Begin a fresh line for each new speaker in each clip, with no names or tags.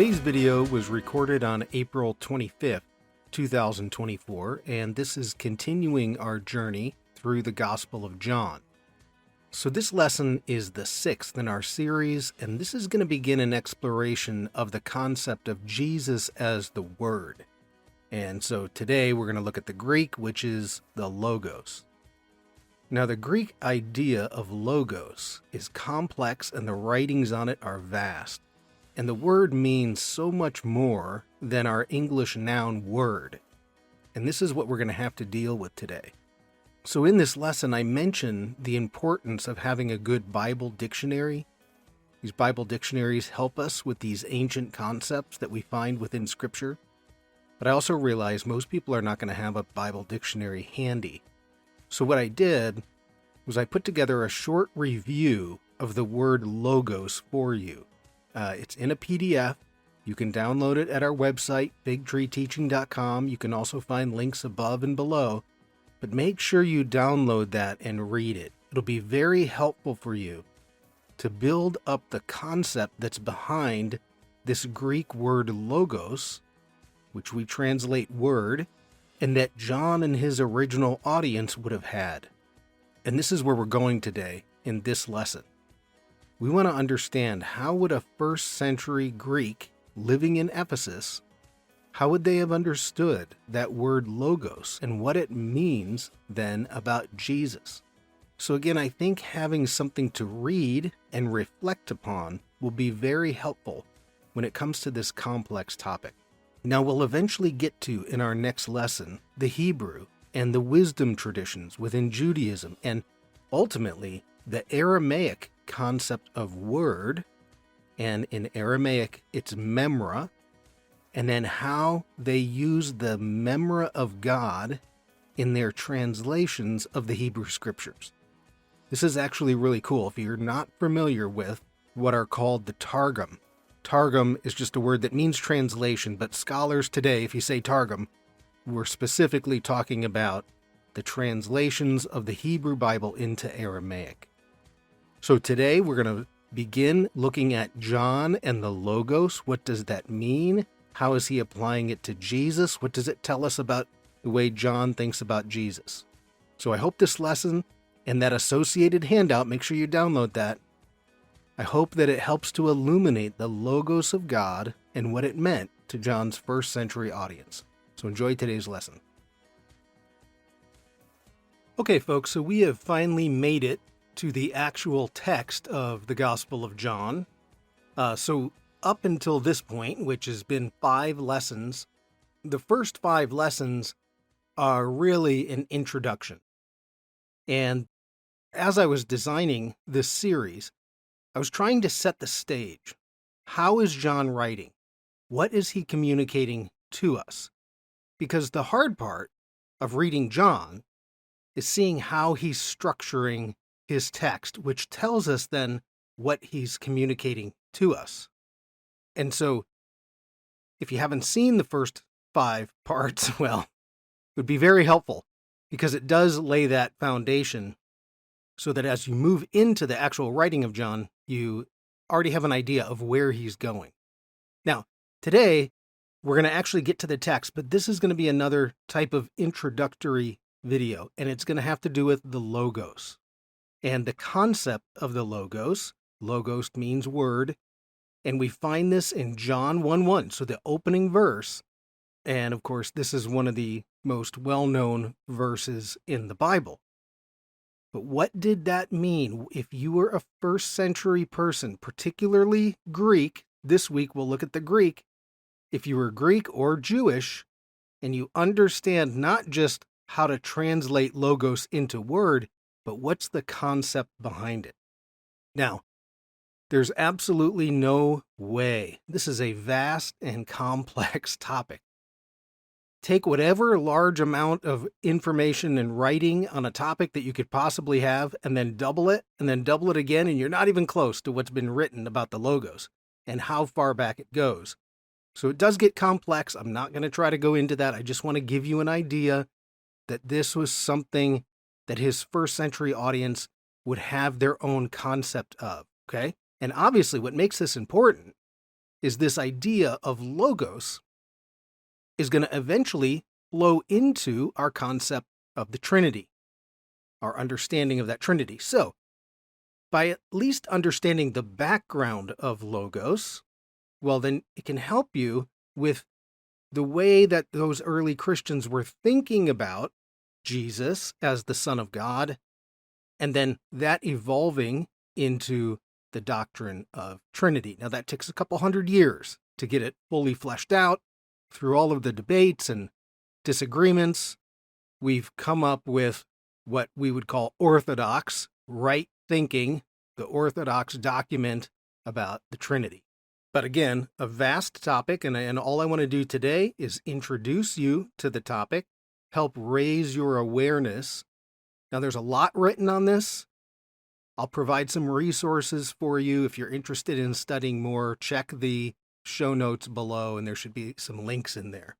Today's video was recorded on April 25th, 2024, and this is continuing our journey through the Gospel of John. So this lesson is the sixth in our series, and this is going to begin an exploration of the concept of Jesus as the Word. And so today we're going to look at the Greek, which is the logos. Now, the Greek idea of logos is complex and the writings on it are vast. And the word means so much more than our English noun word. And this is what we're going to have to deal with today. So in this lesson, I mention the importance of having a good Bible dictionary. These Bible dictionaries help us with these ancient concepts that we find within Scripture. But I also realize most people are not going to have a Bible dictionary handy. So what I did was I put together a short review of the word logos for you. It's in a PDF. You can download it at our website, figtreeteaching.com. You can also find links above and below. But make sure you download that and read it. It'll be very helpful for you to build up the concept that's behind this Greek word logos, which we translate word, and that John and his original audience would have had. And this is where we're going today in this lesson. We want to understand, how would a first century Greek living in Ephesus, how would they have understood that word logos and what it means then about Jesus? So again, I think having something to read and reflect upon will be very helpful when it comes to this complex topic. Now, we'll eventually get to, in our next lesson, the Hebrew and the wisdom traditions within Judaism, and ultimately the Aramaic concept of word, and in Aramaic it's memra, and then how they use the memra of God in their translations of the Hebrew Scriptures. This is actually really cool if you're not familiar with what are called the Targum. Targum is just a word that means translation, but scholars today, if you say Targum, we're specifically talking about the translations of the Hebrew Bible into Aramaic. So today we're going to begin looking at John and the Logos. What does that mean? How is he applying it to Jesus? What does it tell us about the way John thinks about Jesus? So I hope this lesson and that associated handout, make sure you download that. I hope that it helps to illuminate the Logos of God and what it meant to John's first century audience. So enjoy today's lesson. Okay, folks, so we have finally made it to the actual text of the Gospel of John. So up until this point, which has been 5 lessons, the first 5 lessons are really an introduction. And as I was designing this series, I was trying to set the stage. How is John writing? What is he communicating to us? Because the hard part of reading John is seeing how he's structuring his text, which tells us then what he's communicating to us. And so, if you haven't seen the first 5 parts, well, it would be very helpful because it does lay that foundation so that as you move into the actual writing of John, you already have an idea of where he's going. Now, today, we're going to actually get to the text, but this is going to be another type of introductory video, and it's going to have to do with the logos. And the concept of the logos, logos means word, and we find this in John 1:1, so the opening verse. And of course, this is one of the most well-known verses in the Bible. But what did that mean? If you were a first century person, particularly Greek, this week we'll look at the Greek. If you were Greek or Jewish, and you understand not just how to translate logos into word, but what's the concept behind it? Now, there's absolutely no way. This is a vast and complex topic. Take whatever large amount of information and writing on a topic that you could possibly have, and then double it again, and you're not even close to what's been written about the logos and how far back it goes. So it does get complex. I'm not going to try to go into that. I just want to give you an idea that this was something that his first century audience would have their own concept of, okay? And obviously what makes this important is this idea of logos is going to eventually flow into our concept of the Trinity, our understanding of that Trinity. So, by at least understanding the background of logos, well, then it can help you with the way that those early Christians were thinking about Jesus as the Son of God, and then that evolving into the doctrine of Trinity. Now, that takes a couple hundred years to get it fully fleshed out. Through all of the debates and disagreements, we've come up with what we would call orthodox, right thinking, the orthodox document about the Trinity. But again, a vast topic, and all I want to do today is introduce you to the topic, help raise your awareness. Now, there's a lot written on this. I'll provide some resources for you. If you're interested in studying more, check the show notes below, and there should be some links in there.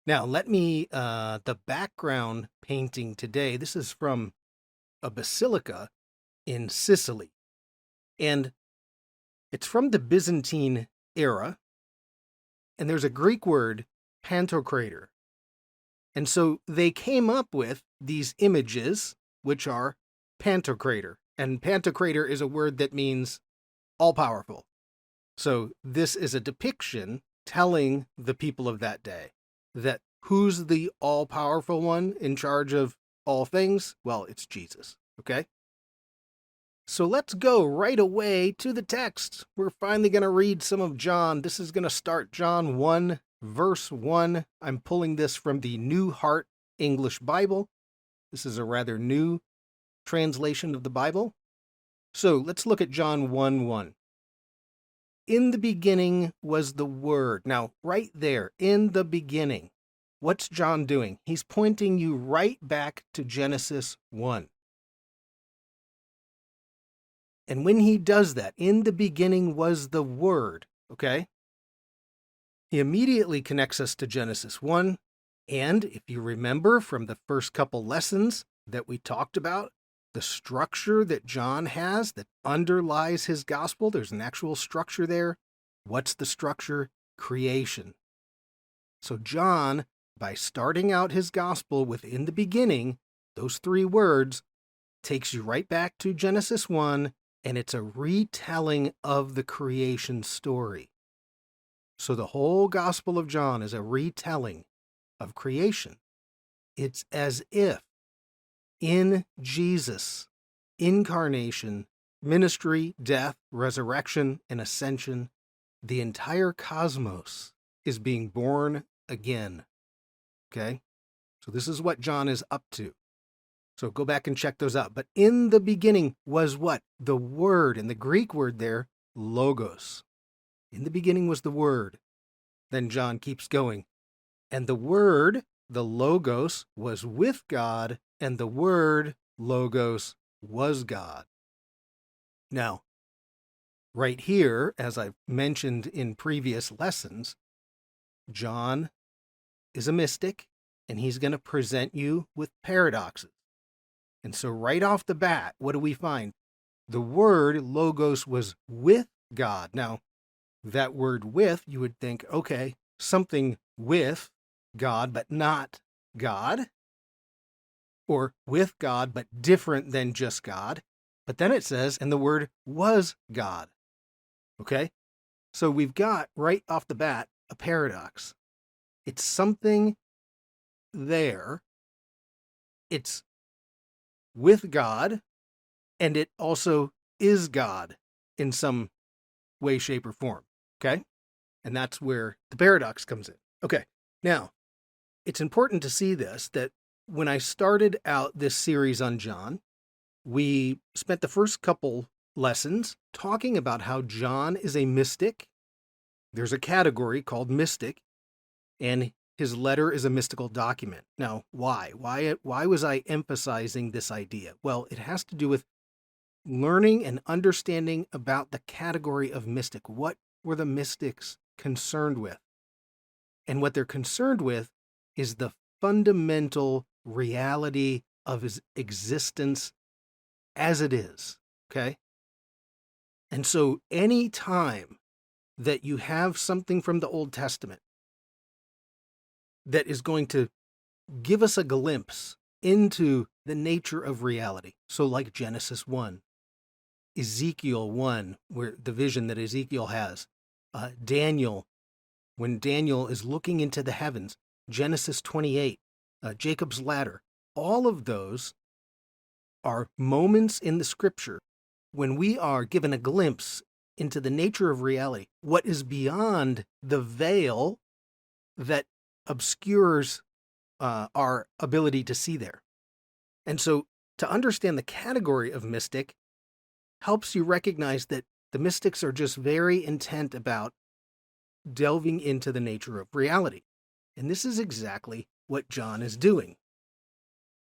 Now, the background painting today, this is from a basilica in Sicily, and it's from the Byzantine era, and there's a Greek word, pantocrator. And so they came up with these images, which are pantocrator. And pantocrator is a word that means all-powerful. So this is a depiction telling the people of that day that who's the all-powerful one in charge of all things? Well, it's Jesus, okay? So let's go right away to the text. We're finally going to read some of John. This is going to start John 1, verse 1. I'm pulling this from the New Heart English Bible. This is a rather new translation of the Bible. So let's look at John 1:1. In the beginning was the Word. Now, right there, in the beginning, what's John doing? He's pointing you right back to Genesis 1. And when he does that, in the beginning was the Word, okay? He immediately connects us to Genesis 1. And if you remember from the first couple lessons that we talked about, the structure that John has that underlies his gospel, there's an actual structure there. What's the structure? Creation. So John, by starting out his gospel with in the beginning, those three words, takes you right back to Genesis 1, and it's a retelling of the creation story. So the whole Gospel of John is a retelling of creation. It's as if in Jesus' incarnation, ministry, death, resurrection, and ascension, the entire cosmos is being born again. Okay? So this is what John is up to. So go back and check those out. But in the beginning was what? The Word, and the Greek word there, logos. In the beginning was the Word. Then John keeps going. And the Word, the logos, was with God, and the Word, logos, was God. Now, right here, as I've mentioned in previous lessons, John is a mystic, and he's going to present you with paradoxes. And so right off the bat, what do we find? The word logos was with God. Now, that word with, you would think, okay, something with God, but not God. Or with God, but different than just God. But then it says, and the word was God. Okay? So we've got, right off the bat, a paradox. It's something there. It's with God, and it also is God in some way, shape, or form. Okay? And that's where the paradox comes in. Okay. Now, it's important to see this, that when I started out this series on John, we spent the first couple lessons talking about how John is a mystic. There's a category called mystic, and his letter is a mystical document. Now, why? Why was I emphasizing this idea? Well, it has to do with learning and understanding about the category of mystic. What were the mystics concerned with? And what they're concerned with is the fundamental reality of his existence as it is, okay? And so any time that you have something from the Old Testament that is going to give us a glimpse into the nature of reality. So like Genesis 1, Ezekiel 1, where the vision that Ezekiel has, Daniel, when Daniel is looking into the heavens, Genesis 28, Jacob's ladder, all of those are moments in the scripture when we are given a glimpse into the nature of reality, what is beyond the veil that obscures our ability to see there. And so to understand the category of mystic helps you recognize that the mystics are just very intent about delving into the nature of reality. And this is exactly what John is doing.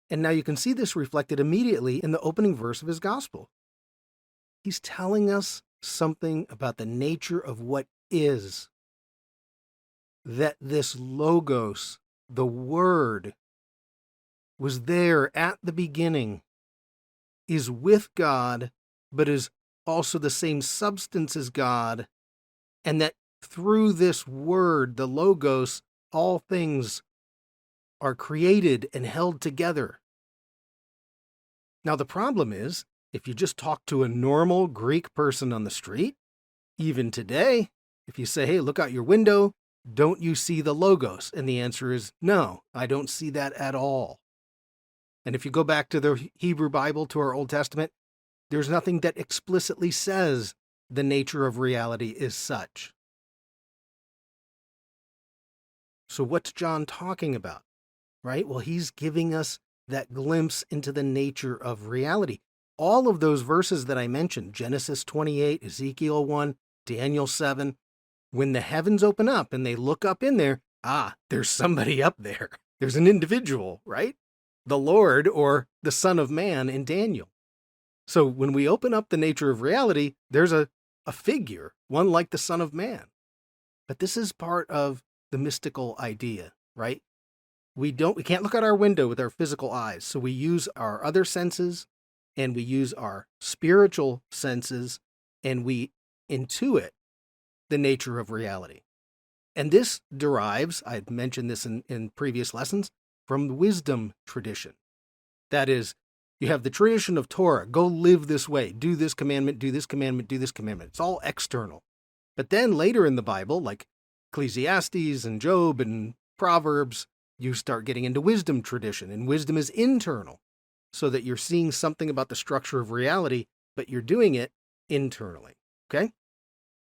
And now you can see this reflected immediately in the opening verse of his gospel. He's telling us something about the nature of what is. That this logos, the word, was there at the beginning, is with God, but is also the same substance as God, and that through this word, the logos, all things are created and held together. Now, the problem is, if you just talk to a normal Greek person on the street, even today, if you say, hey, look out your window, don't you see the logos? And the answer is, no, I don't see that at all. And if you go back to the Hebrew Bible, to our Old Testament, there's nothing that explicitly says the nature of reality is such. So what's John talking about, right? Well, he's giving us that glimpse into the nature of reality. All of those verses that I mentioned, Genesis 28, Ezekiel 1, Daniel 7, when the heavens open up and they look up in there, there's somebody up there. There's an individual, right? The Lord or the Son of Man in Daniel. So when we open up the nature of reality, there's a figure, one like the Son of Man. But this is part of the mystical idea, right? We can't look out our window with our physical eyes. So we use our other senses and we use our spiritual senses and we intuit the nature of reality. And this derives, I've mentioned this in previous lessons, from the wisdom tradition. That is, you have the tradition of Torah, go live this way, do this commandment, do this commandment, do this commandment. It's all external. But then later in the Bible, like Ecclesiastes and Job and Proverbs, you start getting into wisdom tradition, and wisdom is internal, so that you're seeing something about the structure of reality, but you're doing it internally, okay?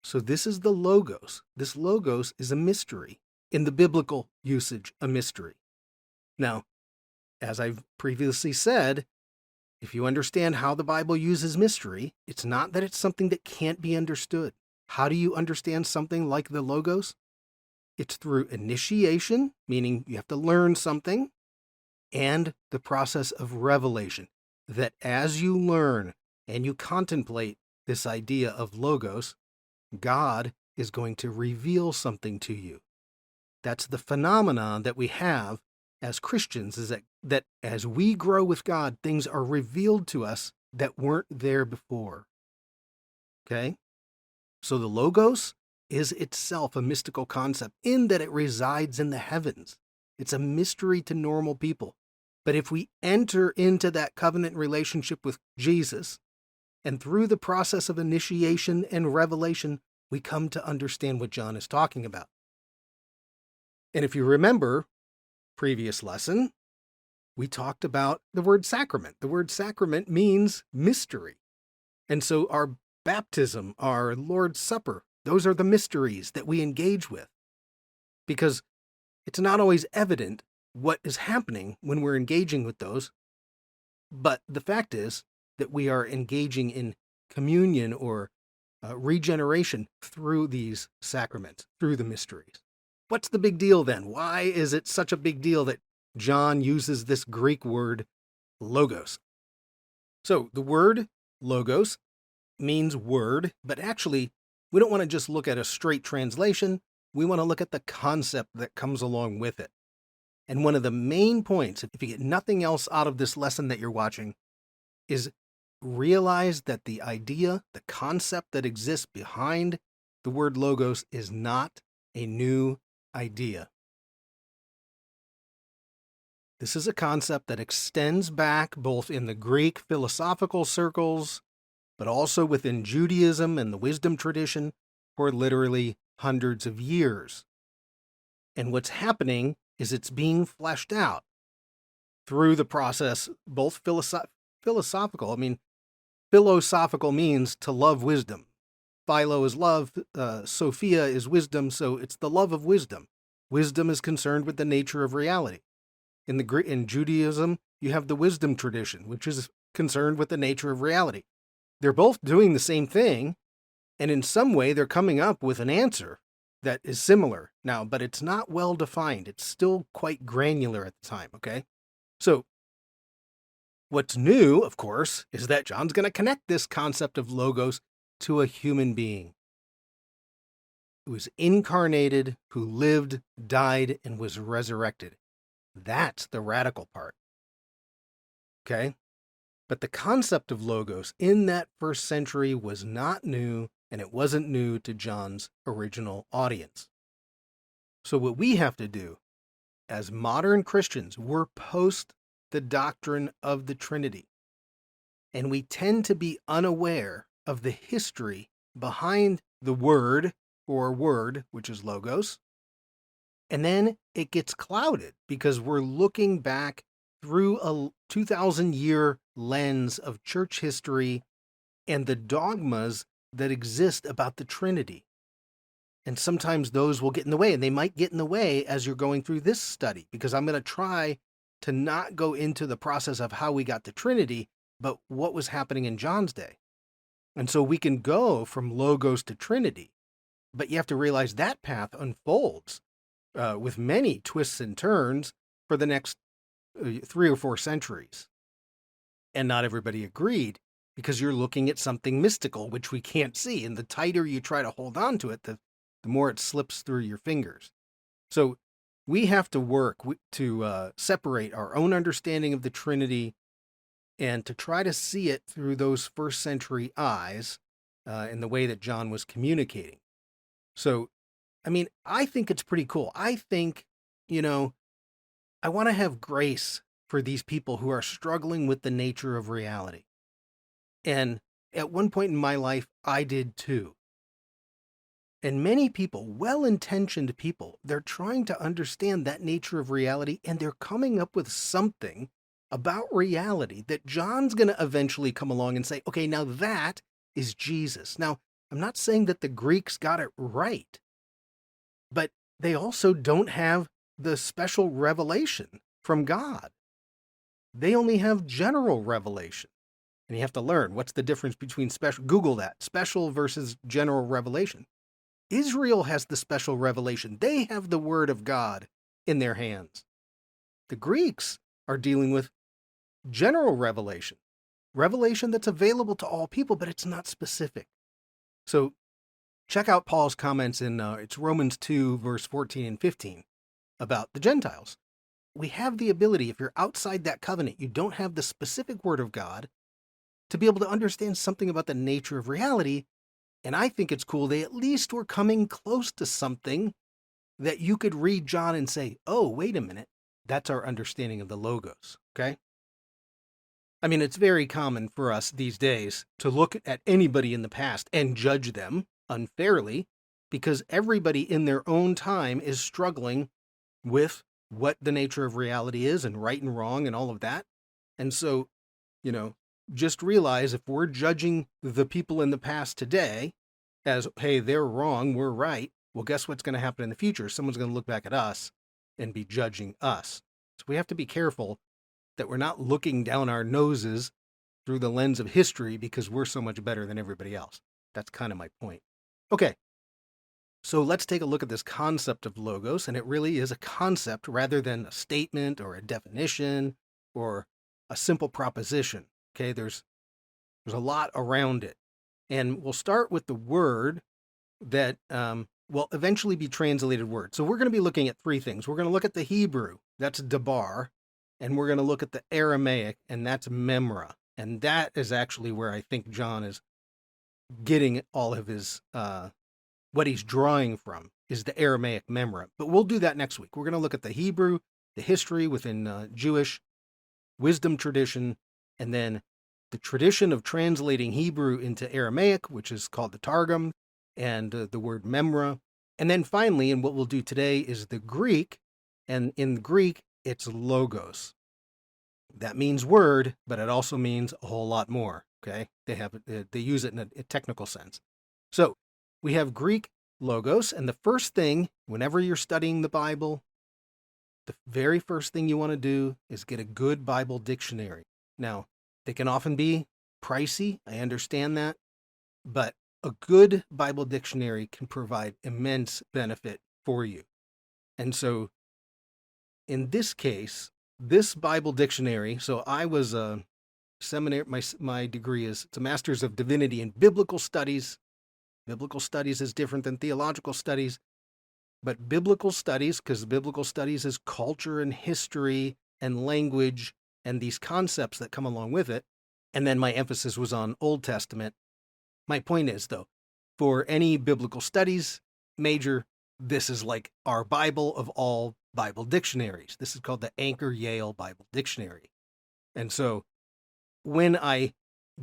So this is the logos. This logos is a mystery. In the biblical usage, a mystery. Now, as I've previously said, if you understand how the Bible uses mystery, it's not that it's something that can't be understood. How do you understand something like the logos? It's through initiation, meaning you have to learn something, and the process of revelation, that as you learn and you contemplate this idea of logos, God is going to reveal something to you. That's the phenomenon that we have as Christians, is that as we grow with God, things are revealed to us that weren't there before. Okay? So the logos is itself a mystical concept in that it resides in the heavens. It's a mystery to normal people. But if we enter into that covenant relationship with Jesus, and through the process of initiation and revelation, we come to understand what John is talking about. And if you remember, previous lesson, we talked about the word sacrament. The word sacrament means mystery. And so our baptism, our Lord's Supper, those are the mysteries that we engage with. Because it's not always evident what is happening when we're engaging with those. But the fact is that we are engaging in communion or regeneration through these sacraments, through the mysteries. What's the big deal then? Why is it such a big deal that John uses this Greek word logos? So the word logos means word, but actually we don't want to just look at a straight translation. We want to look at the concept that comes along with it. And one of the main points, if you get nothing else out of this lesson that you're watching, is realize that the idea, the concept that exists behind the word logos is not a new idea. This is a concept that extends back both in the Greek philosophical circles, but also within Judaism and the wisdom tradition for literally hundreds of years. And what's happening is it's being fleshed out through the process, both philosophical. Philosophical means to love wisdom. Philo is love, Sophia is wisdom, so it's the love of wisdom. Wisdom is concerned with the nature of reality. In Judaism, you have the wisdom tradition, which is concerned with the nature of reality. They're both doing the same thing, and in some way they're coming up with an answer that is similar now, but it's not well defined. It's still quite granular at the time, okay? So what's new, of course, is that John's going to connect this concept of logos to a human being who was incarnated, who lived, died, and was resurrected. That's the radical part. Okay? But the concept of logos in that first century was not new, and it wasn't new to John's original audience. So what we have to do as modern Christians, we're post the doctrine of the Trinity. And we tend to be unaware of the history behind the word, which is logos. And then it gets clouded because we're looking back through a 2,000-year lens of church history and the dogmas that exist about the Trinity. And sometimes those will get in the way, and they might get in the way as you're going through this study, because I'm going to try to not go into the process of how we got the Trinity, but what was happening in John's day. And so we can go from logos to Trinity, but you have to realize that path unfolds with many twists and turns for the next 3 or 4 centuries. And not everybody agreed, because you're looking at something mystical, which we can't see. And the tighter you try to hold on to it, the more it slips through your fingers. So we have to work to separate our own understanding of the Trinity and to try to see it through those first century eyes in the way that John was communicating. So, I think it's pretty cool. I think, I want to have grace for these people who are struggling with the nature of reality. And at one point in my life, I did too. And many people, well-intentioned people, they're trying to understand that nature of reality, and they're coming up with something about reality that John's going to eventually come along and say, okay, now that is Jesus. Now, I'm not saying that the Greeks got it right, but they also don't have the special revelation from God. They only have general revelation. And you have to learn what's the difference between special. Google that, special versus general revelation. Israel has the special revelation. They have the word of God in their hands. The Greeks are dealing with general revelation that's available to all people, but it's not specific. So check out Paul's comments in it's Romans 2, verse 14 and 15 about the Gentiles. We have the ability, if you're outside that covenant, you don't have the specific word of God, to be able to understand something about the nature of reality. And I think it's cool. They at least were coming close to something that you could read John and say, oh, wait a minute. That's our understanding of the logos. Okay? It's very common for us these days to look at anybody in the past and judge them unfairly, because everybody in their own time is struggling with what the nature of reality is and right and wrong and all of that. And so, just realize if we're judging the people in the past today as, hey, they're wrong, we're right, well, guess what's going to happen in the future? Someone's going to look back at us and be judging us. So we have to be careful that we're not looking down our noses through the lens of history because we're so much better than everybody else. That's kind of my point. Okay, so let's take a look at this concept of logos, and it really is a concept rather than a statement or a definition or a simple proposition. Okay, there's a lot around it. And we'll start with the word that will eventually be translated word. So we're going to be looking at 3 things. We're going to look at the Hebrew, that's dabar, and we're going to look at the Aramaic, and that's memra. And that is actually where I think John is getting all of his what he's drawing from is the Aramaic memra. But we'll do that next week. We're going to look at the Hebrew, the history within Jewish wisdom tradition, and then the tradition of translating Hebrew into Aramaic, which is called the Targum, and the word memra. And then finally, and what we'll do today is the Greek, and in Greek, it's logos. That means word, but it also means a whole lot more, okay? They use it in a technical sense. So we have Greek logos, and the first thing, whenever you're studying the Bible, the very first thing you want to do is get a good Bible dictionary. Now, they can often be pricey, I understand that, but a good Bible dictionary can provide immense benefit for you. And so, in this case, this Bible dictionary, so I was a seminary, my degree is, it's a Master's of Divinity in Biblical Studies. Biblical Studies is different than theological studies, but biblical studies, because biblical studies is culture and history and language and these concepts that come along with it. And then my emphasis was on Old Testament. My point is, though, for any biblical studies major, this is like our Bible of all Bible dictionaries. This is called the Anchor Yale Bible Dictionary. And so when I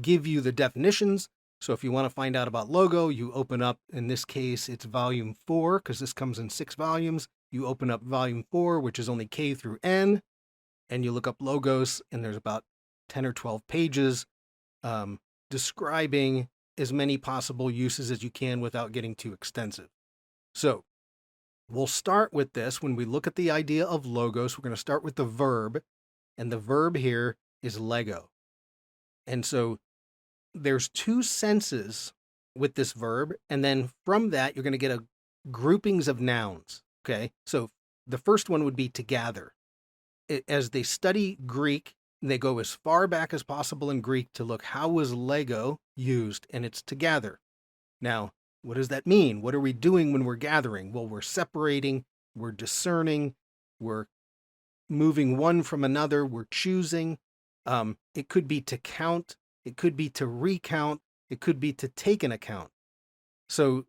give you the definitions, so if you want to find out about logo, you open up, in this case, it's volume 4, because this comes in 6 volumes. You open up volume 4, which is only K through N, and you look up logos, and there's about 10 or 12 pages describing as many possible uses as you can without getting too extensive. So we'll start with this. When we look at the idea of logos, we're going to start with the verb, and the verb here is lego. And so there's 2 senses with this verb, and then from that, you're going to get a groupings of nouns, okay? So the first one would be to gather. As they study Greek, they go as far back as possible in Greek to look how was lego used, and it's to gather. Now, what does that mean? What are we doing when we're gathering? Well, we're separating, we're discerning, we're moving one from another, we're choosing. It could be to count, it could be to recount, it could be to take an account. So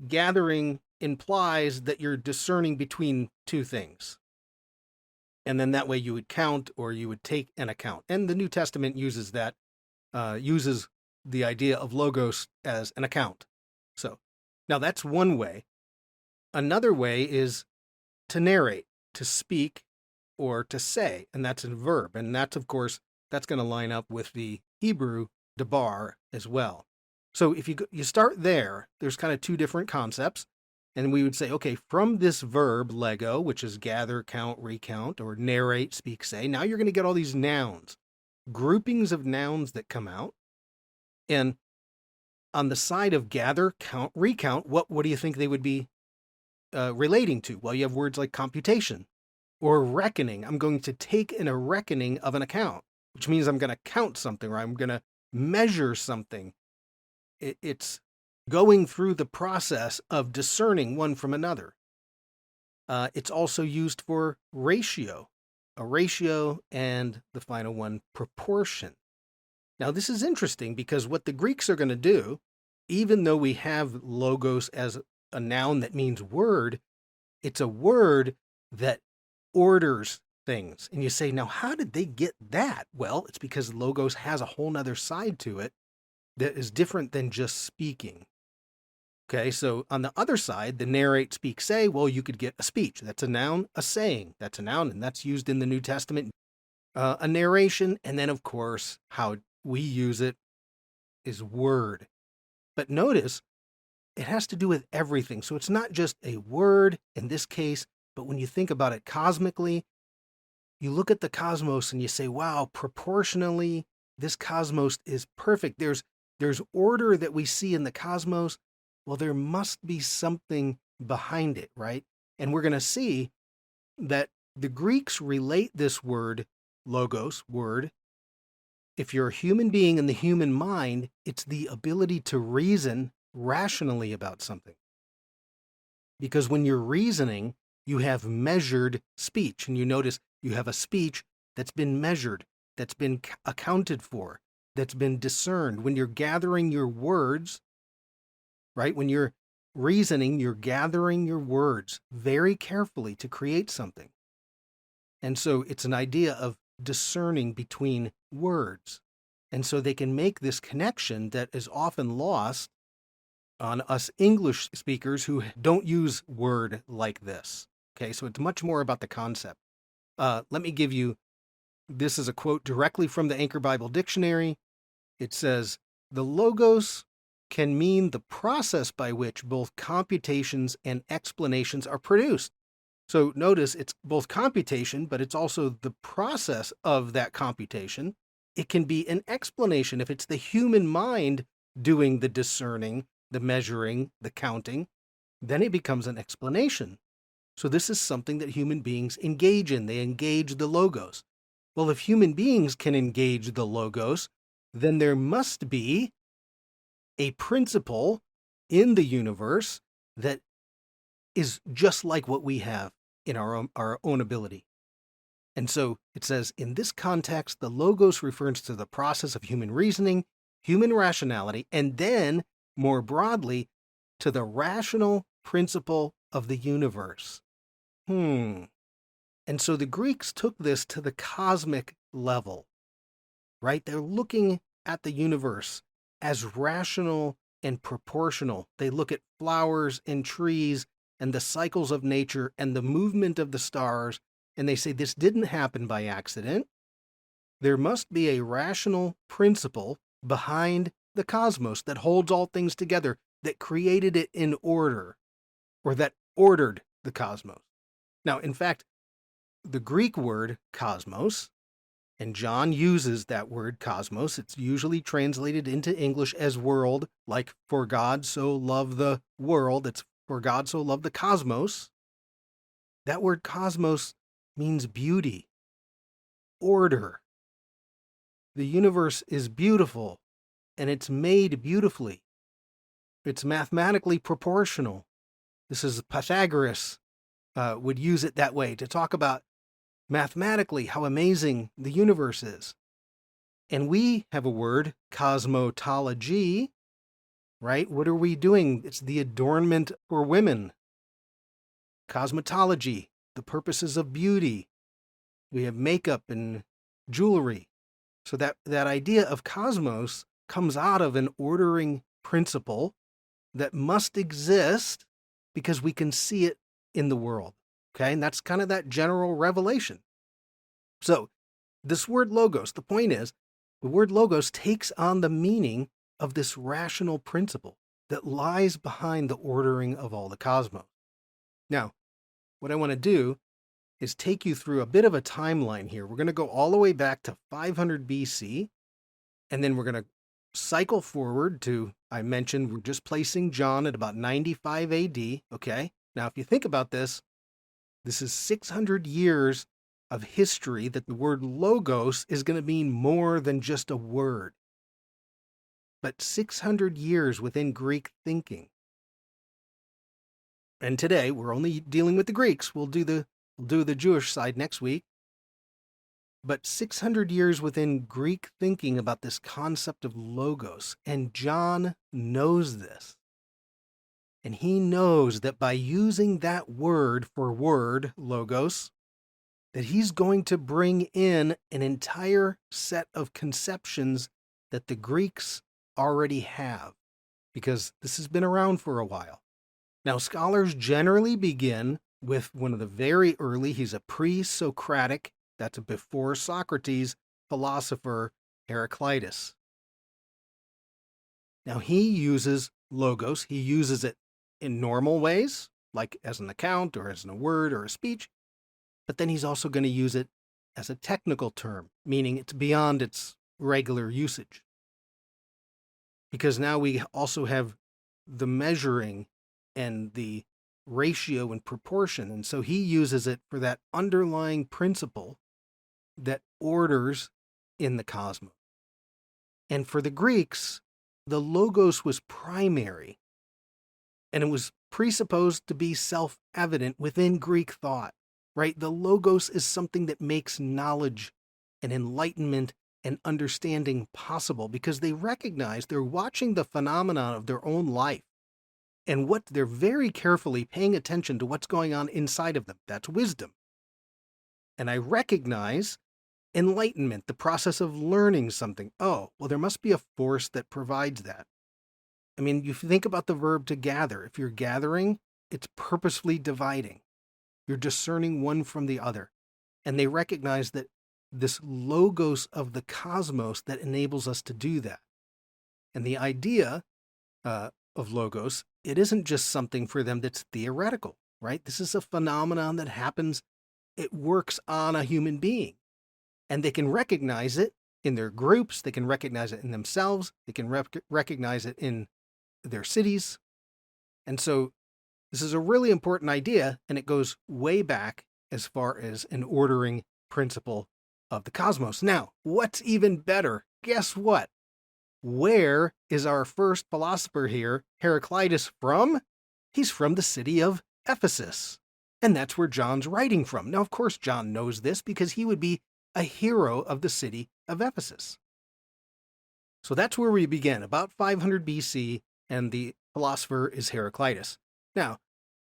gathering implies that you're discerning between 2 things. And then that way you would count or you would take an account. And the New Testament uses that, uses the idea of logos as an account. So now that's one way. Another way is to narrate, to speak, or to say, and that's a verb. And that's, of course, that's going to line up with the Hebrew debar as well. So if you start there, there's kind of 2 different concepts. And we would say, okay, from this verb, lego, which is gather, count, recount, or narrate, speak, say, now you're going to get all these nouns, groupings of nouns that come out. And on the side of gather, count, recount, what do you think they would be relating to? Well, you have words like computation or reckoning. I'm going to take in a reckoning of an account, which means I'm going to count something or I'm going to measure something. It's going through the process of discerning one from another. It's also used for ratio, a ratio, and the final one, proportion. Now, this is interesting because what the Greeks are going to do, even though we have logos as a noun that means word, it's a word that orders things. And you say, now, how did they get that? Well, it's because logos has a whole nother side to it that is different than just speaking. Okay, so on the other side, the narrate, speak, say, well, you could get a speech. That's a noun. A saying, that's a noun, and that's used in the New Testament. A narration, and then, of course, how we use it is word. But notice, it has to do with everything. So it's not just a word in this case, but when you think about it cosmically, you look at the cosmos and you say, wow, proportionally, this cosmos is perfect. There's order that we see in the cosmos. Well, there must be something behind it, right? And we're going to see that the Greeks relate this word, logos, word. If you're a human being in the human mind, it's the ability to reason rationally about something. Because when you're reasoning, you have measured speech. And you notice you have a speech that's been measured, that's been accounted for, that's been discerned. When you're gathering your words, right? When you're reasoning, you're gathering your words very carefully to create something. And so it's an idea of discerning between words. And so they can make this connection that is often lost on us English speakers who don't use word like this. Okay, so it's much more about the concept. Let me give you, this is a quote directly from the Anchor Bible Dictionary. It says, "The logos can mean the process by which both computations and explanations are produced." So notice it's both computation, but it's also the process of that computation. It can be an explanation if it's the human mind doing the discerning, the measuring, the counting, then it becomes an explanation. So this is something that human beings engage in. They engage the logos. Well, if human beings can engage the logos, then there must be a principle in the universe that is just like what we have in our own ability. And so it says, in this context, the logos refers to the process of human reasoning, human rationality, and then, more broadly, to the rational principle of the universe. And so the Greeks took this to the cosmic level, right? They're looking at the universe as rational and proportional. They look at flowers and trees and the cycles of nature and the movement of the stars, and they say this didn't happen by accident. There must be a rational principle behind the cosmos that holds all things together, that created it in order, or that ordered the cosmos. Now, in fact, the Greek word cosmos, and John uses that word cosmos, it's usually translated into English as world, like for God so loved the world, it's for God so loved the cosmos. That word cosmos means beauty, order. The universe is beautiful, and it's made beautifully. It's mathematically proportional. This is Pythagoras would use it that way to talk about mathematically how amazing the universe is. And we have a word, cosmotology, right? What are we doing? It's the adornment for women. Cosmetology, the purposes of beauty. We have makeup and jewelry. So that idea of cosmos comes out of an ordering principle that must exist because we can see it in the world. Okay, and that's kind of that general revelation. So this word logos, the point is, the word logos takes on the meaning of this rational principle that lies behind the ordering of all the cosmos. Now, what I want to do is take you through a bit of a timeline here. We're going to go all the way back to 500 BC, and then we're going to cycle forward to, I mentioned, we're just placing John at about 95 AD, okay? Now, if you think about this, this is 600 years of history that the word logos is going to mean more than just a word. But 600 years within Greek thinking. And today, we're only dealing with the Greeks. We'll do the Jewish side next week. But 600 years within Greek thinking about this concept of logos. And John knows this. And he knows that by using that word for word, logos, that he's going to bring in an entire set of conceptions that the Greeks already have, because this has been around for a while. Now, scholars generally begin with one of the very early, he's a pre-Socratic, that's a before Socrates, philosopher, Heraclitus. Now, he uses logos, he uses it in normal ways, like as an account or as a word or a speech, but then he's also going to use it as a technical term, meaning it's beyond its regular usage. Because now we also have the measuring and the ratio and proportion, and so he uses it for that underlying principle that orders in the cosmos. And for the Greeks, the logos was primary, and it was presupposed to be self-evident within Greek thought, right? The logos is something that makes knowledge and enlightenment and understanding possible, because they recognize they're watching the phenomenon of their own life, And what they're very carefully paying attention to what's going on inside of them. That's wisdom. And I recognize enlightenment, the process of learning something. Oh, well, there must be a force that provides that. I mean, you think about the verb to gather. If you're gathering, it's purposefully dividing. You're discerning one from the other. And they recognize that this logos of the cosmos that enables us to do that. And the idea of logos, it isn't just something for them that's theoretical, right? This is a phenomenon that happens. It works on a human being. And they can recognize it in their groups. They can recognize it in themselves. They can recognize it in their cities. And so this is a really important idea, and it goes way back as far as an ordering principle of the cosmos. Now, what's even better? Guess what? Where is our first philosopher here, Heraclitus, from? He's from the city of Ephesus. And that's where John's writing from. Now, of course, John knows this because he would be a hero of the city of Ephesus. So that's where we begin, about 500 BC, and the philosopher is Heraclitus. Now,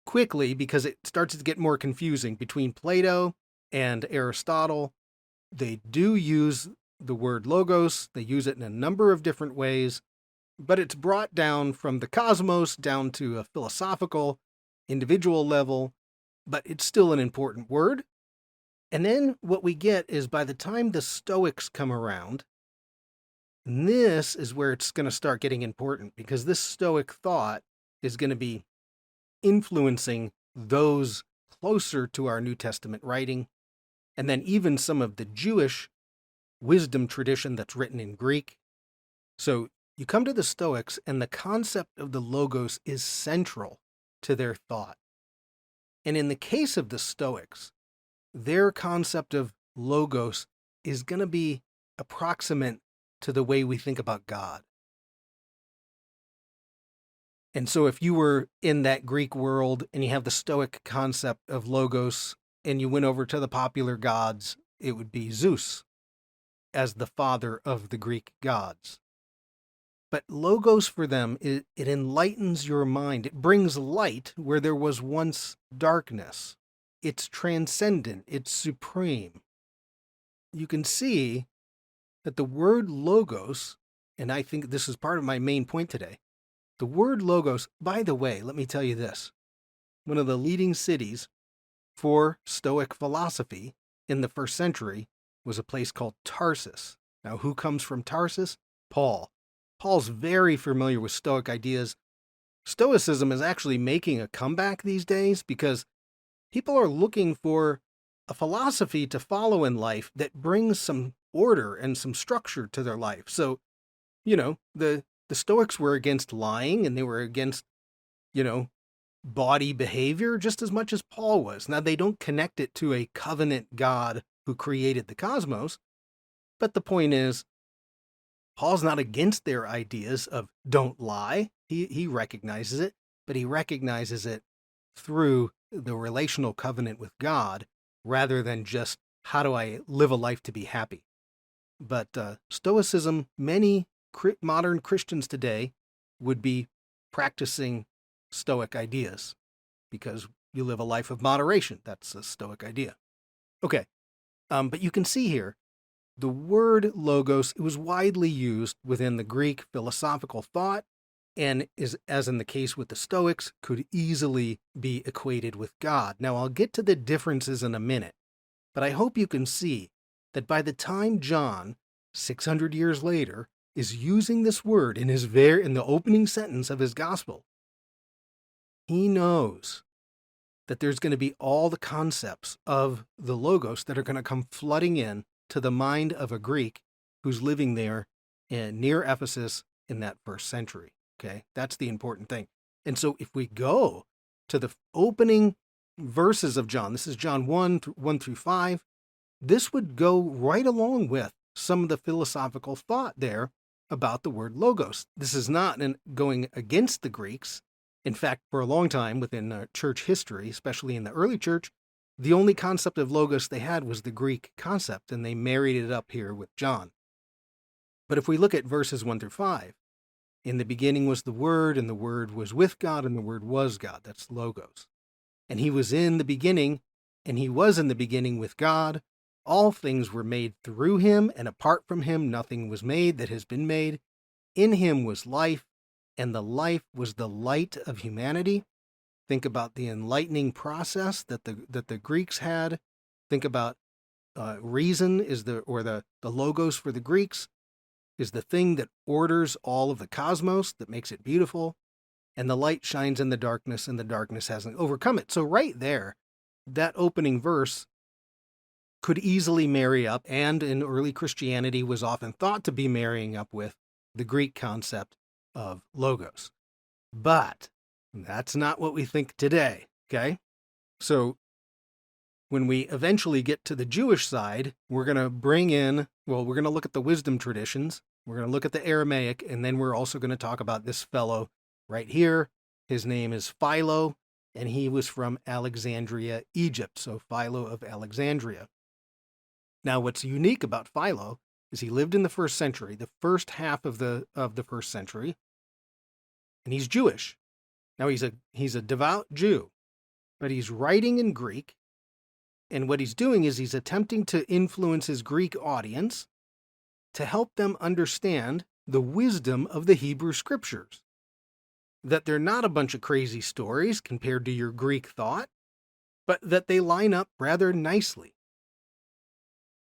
quickly, because it starts to get more confusing, between Plato and Aristotle, they do use the word logos. They use it in a number of different ways, but it's brought down from the cosmos down to a philosophical, individual level, but it's still an important word. And then what we get is by the time the Stoics come around, this is where it's going to start getting important, because this Stoic thought is going to be influencing those closer to our New Testament writing, and then even some of the Jewish wisdom tradition that's written in Greek. So you come to the Stoics, and the concept of the logos is central to their thought. And in the case of the Stoics, their concept of logos is going to be approximate to the way we think about God. And so if you were in that Greek world and you have the Stoic concept of logos and you went over to the popular gods, it would be Zeus as the father of the Greek gods. But logos for them, it enlightens your mind. It brings light where there was once darkness. It's transcendent. It's supreme. You can see that the word logos, and I think this is part of my main point today, the word logos, by the way, let me tell you this. One of the leading cities for Stoic philosophy in the first century was a place called Tarsus. Now, who comes from Tarsus? Paul. Paul's very familiar with Stoic ideas. Stoicism is actually making a comeback these days because people are looking for a philosophy to follow in life that brings some order and some structure to their life. So, the Stoics were against lying, and they were against, body behavior just as much as Paul was. Now, they don't connect it to a covenant God who created the cosmos, but the point is, Paul's not against their ideas of don't lie. He recognizes it, but he recognizes it through the relational covenant with God rather than just how do I live a life to be happy. But Stoicism, many modern Christians today would be practicing Stoic ideas because you live a life of moderation. That's a Stoic idea. Okay, but you can see here, the word logos, it was widely used within the Greek philosophical thought, and is, as in the case with the Stoics, could easily be equated with God. Now, I'll get to the differences in a minute, but I hope you can see that by the time John, 600 years later, is using this word in the opening sentence of his gospel, he knows that there's going to be all the concepts of the logos that are going to come flooding in to the mind of a Greek who's living there near Ephesus in that first century. Okay, that's the important thing. And so if we go to the opening verses of John, this is John 1 through 5, this would go right along with some of the philosophical thought there about the word logos. This is not going against the Greeks. In fact, for a long time within church history, especially in the early church, the only concept of logos they had was the Greek concept, and they married it up here with John. But if we look at verses 1 through 5, In the beginning was the Word, and the Word was with God, and the Word was God. That's logos. And he was in the beginning, and he was in the beginning with God. All things were made through him, and apart from him nothing was made that has been made. In him was life, and the life was the light of humanity. Think about the enlightening process that the Greeks had. Think about reason is the logos for the Greeks is the thing that orders all of the cosmos, that makes it beautiful, and the light shines in the darkness, and the darkness hasn't overcome it. So right there, that opening verse could easily marry up, and in early Christianity was often thought to be marrying up with the Greek concept of logos. But that's not what we think today, okay? So when we eventually get to the Jewish side, we're going to we're going to look at the wisdom traditions, we're going to look at the Aramaic, and then we're also going to talk about this fellow right here. His name is Philo, and he was from Alexandria, Egypt, so Philo of Alexandria. Now, what's unique about Philo is he lived in the first century, the first half of the first century, and he's Jewish. Now, he's a devout Jew, but he's writing in Greek, and what he's doing is he's attempting to influence his Greek audience to help them understand the wisdom of the Hebrew Scriptures, that they're not a bunch of crazy stories compared to your Greek thought, but that they line up rather nicely.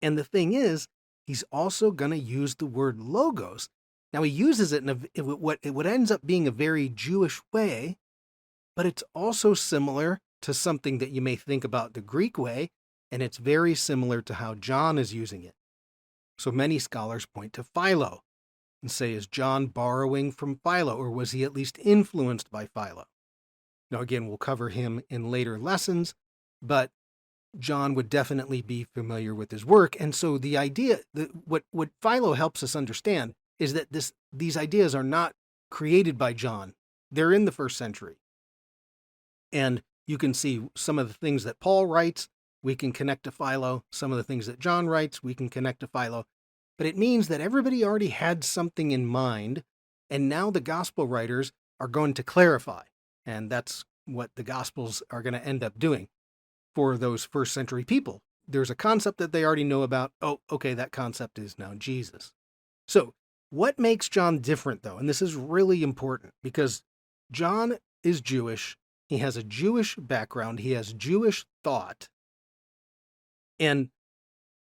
And the thing is, he's also going to use the word logos. Now, he uses it in what ends up being a very Jewish way, but it's also similar to something that you may think about the Greek way, and it's very similar to how John is using it. So many scholars point to Philo and say, is John borrowing from Philo, or was he at least influenced by Philo? Now, again, we'll cover him in later lessons, but John would definitely be familiar with his work. And so the idea, what Philo helps us understand is that these ideas are not created by John. They're in the first century. And you can see some of the things that Paul writes, we can connect to Philo. Some of the things that John writes, we can connect to Philo. But it means that everybody already had something in mind, and now the gospel writers are going to clarify. And that's what the gospels are going to end up doing for those first century people. There's a concept that they already know about. Oh, okay, that concept is now Jesus. So what makes John different, though? And this is really important because John is Jewish. He has a Jewish background. He has Jewish thought. And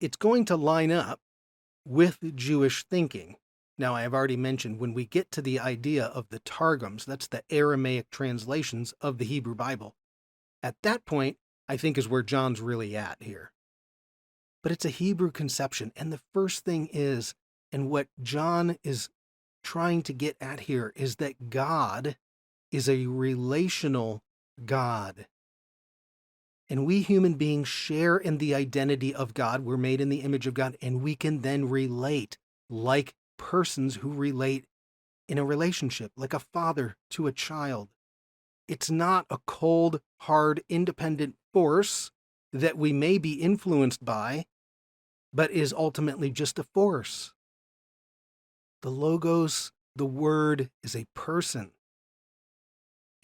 it's going to line up with Jewish thinking. Now, I have already mentioned when we get to the idea of the Targums, that's the Aramaic translations of the Hebrew Bible. At that point, I think is where John's really at here. But it's a Hebrew conception. And the first thing is, and what John is trying to get at here, is that God is a relational God. And we human beings share in the identity of God. We're made in the image of God, and we can then relate like persons who relate in a relationship, like a father to a child. It's not a cold, hard, independent force that we may be influenced by, but is ultimately just a force. The Logos, the Word, is a person.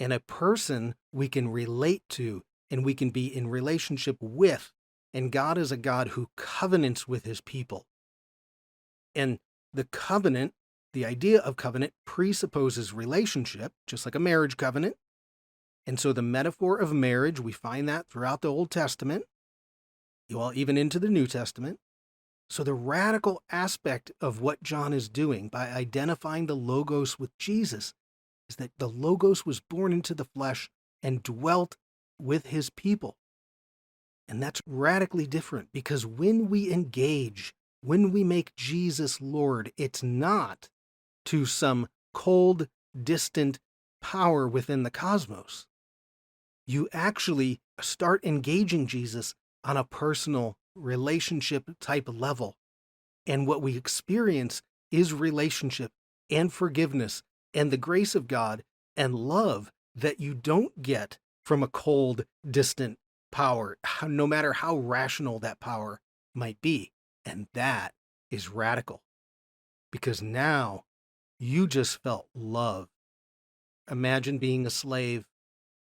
And a person we can relate to, and we can be in relationship with. And God is a God who covenants with his people. And the covenant, the idea of covenant, presupposes relationship, just like a marriage covenant. And so the metaphor of marriage, we find that throughout the Old Testament, well, even into the New Testament. So the radical aspect of what John is doing by identifying the Logos with Jesus is that the Logos was born into the flesh and dwelt with his people. And that's radically different because when we engage, when we make Jesus Lord, it's not to some cold, distant power within the cosmos. You actually start engaging Jesus on a personal relationship type level. And what we experience is relationship and forgiveness and the grace of God and love that you don't get from a cold, distant power, no matter how rational that power might be. And that is radical. Because now you just felt love. Imagine being a slave.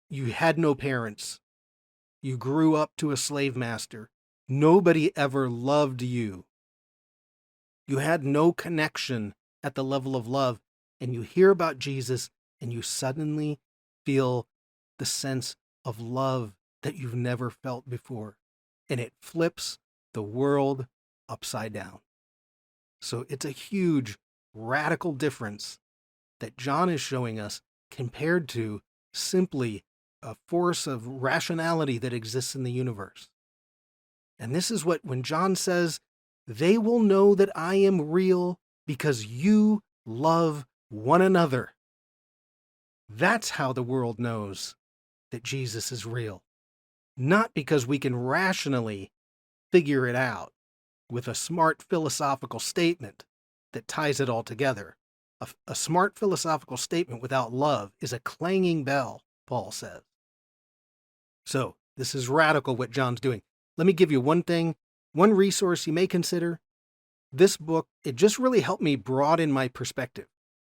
You had no parents. You grew up to a slave master. Nobody ever loved you. You had no connection at the level of love, and you hear about Jesus, and you suddenly feel the sense of love that you've never felt before. And it flips the world upside down. So it's a huge, radical difference that John is showing us compared to simply a force of rationality that exists in the universe. And this is what, when John says, they will know that I am real because you love one another. That's how the world knows that Jesus is real. Not because we can rationally figure it out with a smart philosophical statement that ties it all together. A smart philosophical statement without love is a clanging bell, Paul says. So, this is radical what John's doing. Let me give you one thing, one resource you may consider. This book, it just really helped me broaden my perspective.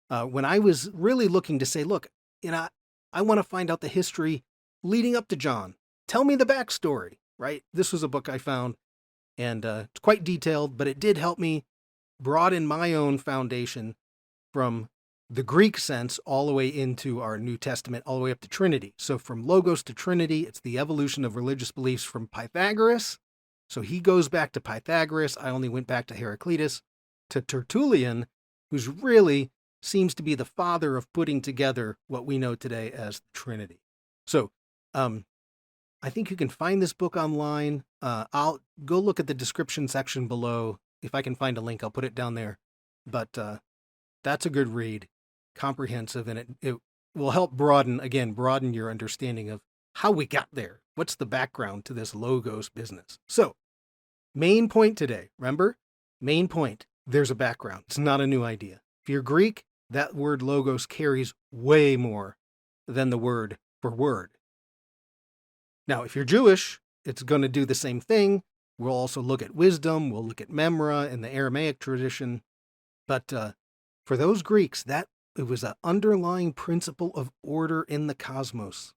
When I was really looking to say, look, I want to find out the history leading up to John. Tell me the backstory, right? This was a book I found, and it's quite detailed, but it did help me broaden my own foundation from the Greek sense all the way into our New Testament, all the way up to Trinity. So from Logos to Trinity, it's the evolution of religious beliefs from Pythagoras. So he goes back to Pythagoras. I only went back to Heraclitus, to Tertullian, who's really seems to be the father of putting together what we know today as the Trinity. So I think you can find this book online. I'll go look at the description section below. If I can find a link, I'll put it down there. But that's a good read, comprehensive, and it will help broaden your understanding of how we got there. What's the background to this Logos business? So, main point today, remember? Main point, there's a background. It's not a new idea. If you're Greek, that word Logos carries way more than the word for word. Now, if you're Jewish, it's going to do the same thing. We'll also look at wisdom. We'll look at memra in the Aramaic tradition. But for those Greeks, that it was an underlying principle of order in the cosmos.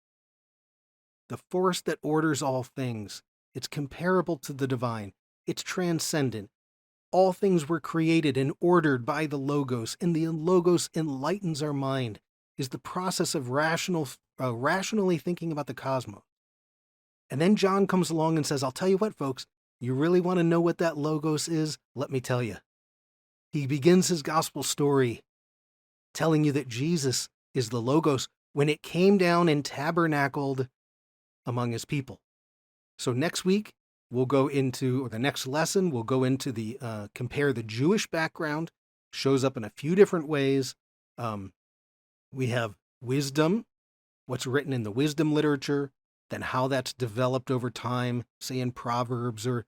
The force that orders all things. It's comparable to the divine. It's transcendent. All things were created and ordered by the Logos, and the Logos enlightens our mind, is the process of rationally thinking about the cosmos. And then John comes along and says, I'll tell you what, folks, you really want to know what that Logos is? Let me tell you. He begins his gospel story telling you that Jesus is the Logos when it came down and tabernacled among his people. So next week, we'll go into, or the next lesson, we'll go into the, compare the Jewish background, shows up in a few different ways. We have wisdom, what's written in the wisdom literature, then how that's developed over time, say in Proverbs or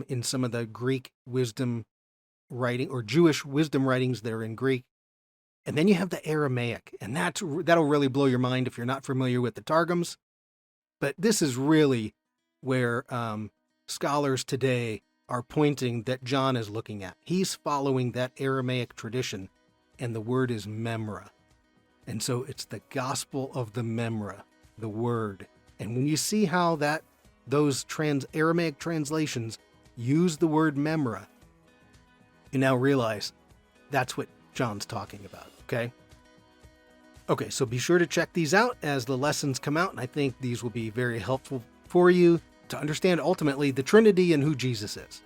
in some of the Greek wisdom writing or Jewish wisdom writings that are in Greek. And then you have the Aramaic, and that'll really blow your mind if you're not familiar with the Targums. But this is really where scholars today are pointing that John is looking at. He's following that Aramaic tradition, and the word is memra. And so it's the gospel of the memra, the word. And when you see how those Aramaic translations use the word memra, you now realize that's what John's talking about, okay? Okay, so be sure to check these out as the lessons come out, and I think these will be very helpful for you to understand ultimately the Trinity and who Jesus is.